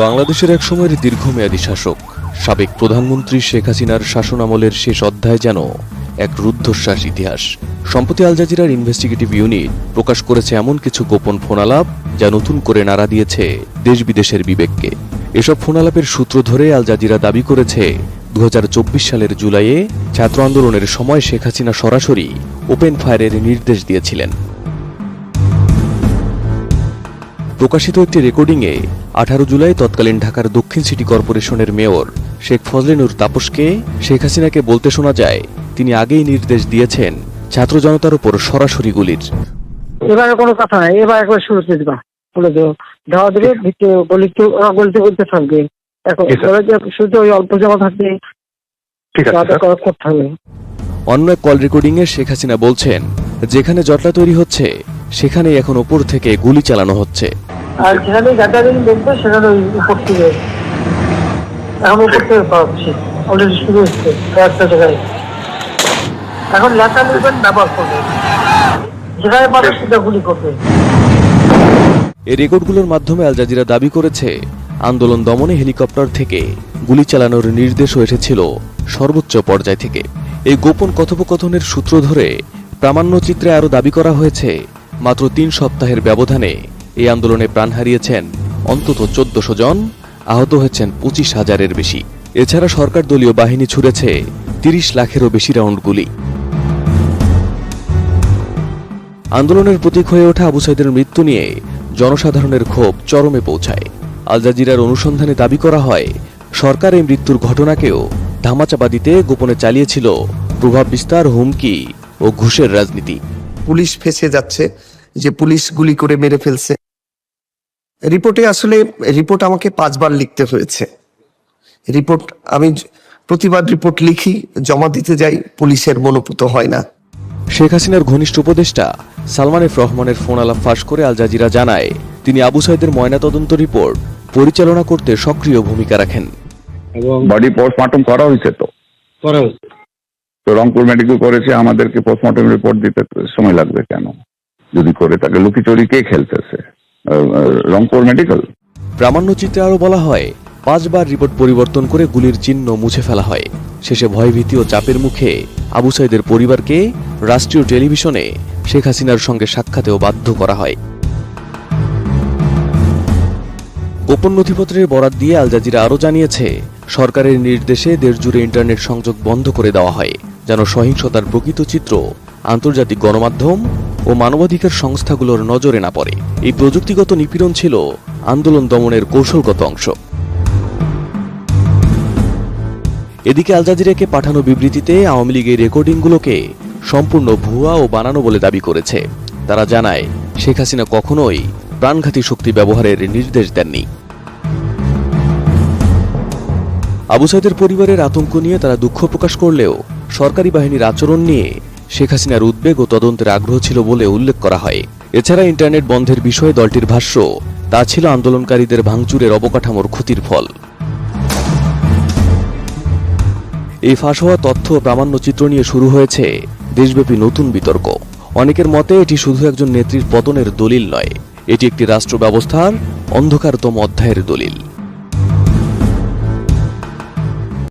বাংলাদেশের এক সময়ের দীর্ঘমেয়াদী শাসক সাবেক প্রধানমন্ত্রী শেখ হাসিনার শাসনামলের শেষ অধ্যায় যেন এক রুদ্ধশ্বাস ইতিহাস। সম্প্রতি আল জাজিরার ইনভেস্টিগেটিভ ইউনিট প্রকাশ করেছে এমন কিছু গোপন ফোনালাপ যা নতুন করে নাড়া দিয়েছে দেশ বিদেশের বিবেককে। এসব ফোনালাপের সূত্র ধরে আল জাজিরা দাবি করেছে 2024 সালের জুলাইয়ে ছাত্র আন্দোলনের সময় শেখ হাসিনা সরাসরি ওপেন ফায়ারের নির্দেশ দিয়েছিলেন। প্রকাশিত একটি রেকর্ডিংয়ে 18 জুলাই তৎকালীন ঢাকার দক্ষিণ সিটি কর্পোরেশনের মেয়র শেখ ফজলে নূর তাপসকে শেখ হাসিনাকে বলতে শোনা যায় তিনি আগেই নির্দেশ দিয়েছেন ছাত্র জনতার উপর সরাসরি গুলির। এবারে কোনো কথা নাই, এবার একবার শুরুতে দিবা বলে দেবো, ধাওয়া দেবে ভিতরে গলিতে বলতে থাকবে। এখন শুরুতে ওই অল্প জমা থাকবে, করতে হবে। অন্য এক কল রেকর্ডিংয়ে শেখ হাসিনা বলছেন যেখানে জটলা তৈরি হচ্ছে সেখানেই এখন উপর থেকে গুলি চালানো হচ্ছে। আর যেখানে গ্যাদারিং দেখবে সেখানে ওই উপর থেকে এখন উপর থেকে পাচ্ছি অলরেডি শুরু হচ্ছে কয়েকটা জায়গায়। এখন লেখা লিখবেন ব্যবহার করবে, যেখানে পাবে সেটা গুলি করবে। এই রেকর্ডগুলোর মাধ্যমে আল জাজিরা দাবি করেছে আন্দোলন দমনে হেলিকপ্টার থেকে গুলি চালানোর নির্দেশও এসেছিল সর্বোচ্চ পর্যায় থেকে। এই গোপন কথোপকথনের সূত্র ধরে প্রামাণ্যচিত্রে আরও দাবি করা হয়েছে মাত্র 3 সপ্তাহের ব্যবধানে এই আন্দোলনে প্রাণ হারিয়েছেন অন্তত 1400 জন, আহত হয়েছেন 25,000-এর বেশি। এছাড়া সরকার দলীয় বাহিনী ছুড়েছে 30 লাখেরও বেশি রাউন্ড গুলি। আন্দোলনের প্রতীক হয়ে ওঠা আবু সাইদের মৃত্যু নিয়ে জনসাধারণের ক্ষোভ চরমে পৌঁছায়। আল জাজিরার অনুসন্ধানে দাবি করা হয় সরকার এই মৃত্যুর ঘটনাকেও ধামাচাপা দিতে গোপনে চালিয়েছিল প্রভাব বিস্তার, হুমকি ও ঘুষের রাজনীতি। পুলিশ ফেঁসে যাচ্ছে যে পুলিশ গুলি করে মেরে ফেলছে। রিপোর্ট আমাকে 5 বার লিখতে হয়েছে। আমি প্রতিবার রিপোর্ট লিখি, জমা দিতে যাই, পুলিশের মনোপুত হয় না। শেখ হাসিনার ঘনিষ্ঠ উপদেষ্টা সালমান এফ রহমানের ফোন আলাপ ফাঁস করে আল জাজিরা জানায় তিনি আবু সাইদের ময়নাতদন্ত রিপোর্ট পরিচালনা করতে সক্রিয় ভূমিকা রাখেন। বডি পোস্টমর্টম করা হয়েছে তো রংপুর মেডিকেল করেছে, আমাদেরকে পোস্টমর্টম রিপোর্ট দিতে সময় লাগবে কেন? যদি করে তাকে লুকিচুরি কে খেলতেছে? রংপুর মেডিকেল। প্রামাণ্যচিত্রে আরও বলা হয় 5 বার রিপোর্ট পরিবর্তন করে গুলির চিহ্ন মুছে ফেলা হয়। শেষে ভয়ভীতি ও চাপের মুখে আবু সাইদের পরিবারকে রাষ্ট্রীয় টেলিভিশনে শেখ হাসিনার সঙ্গে সাক্ষাতেও বাধ্য করা হয়। গোপন নথিপত্রের বরাত দিয়ে আল জাজিরা আরও জানিয়েছে সরকারের নির্দেশে দেশজুড়ে ইন্টারনেট সংযোগ বন্ধ করে দেওয়া হয় যেন সহিংসতার প্রকৃত চিত্র আন্তর্জাতিক গণমাধ্যম ও মানবাধিকার সংস্থাগুলোর নজরে না পড়ে। এই প্রযুক্তিগত নিপীড়ন ছিল আন্দোলন দমনের কৌশলগত অংশ। এদিকে আল জাজিরাকে পাঠানো বিবৃতিতে আওয়ামী লীগের রেকর্ডিংগুলোকে সম্পূর্ণ ভুয়া ও বানানো বলে দাবি করেছে। তারা জানায় শেখ হাসিনা কখনোই প্রাণঘাতী শক্তি ব্যবহারের নির্দেশ দেননি। আবু সাইদের পরিবারের আতঙ্ক নিয়ে তারা দুঃখ প্রকাশ করলেও সরকারি বাহিনীর আচরণ নিয়ে শেখ হাসিনার উদ্বেগ ও তদন্তের আগ্রহ ছিল বলে উল্লেখ করা হয়। এছাড়া ইন্টারনেট বন্ধের বিষয়ে দলটির ভাষ্য তা ছিল আন্দোলনকারীদের ভাঙচুরের অবকাঠামোর ক্ষতির ফল। এই ফাঁস হওয়া তথ্য প্রামাণ্যচিত্র নিয়ে শুরু হয়েছে দেশব্যাপী নতুন বিতর্ক। অনেকের মতে এটি শুধু একজন নেত্রীর পতনের দলিল নয়, এটি একটি রাষ্ট্র ব্যবস্থার অন্ধকারতম অধ্যায়ের দলিল।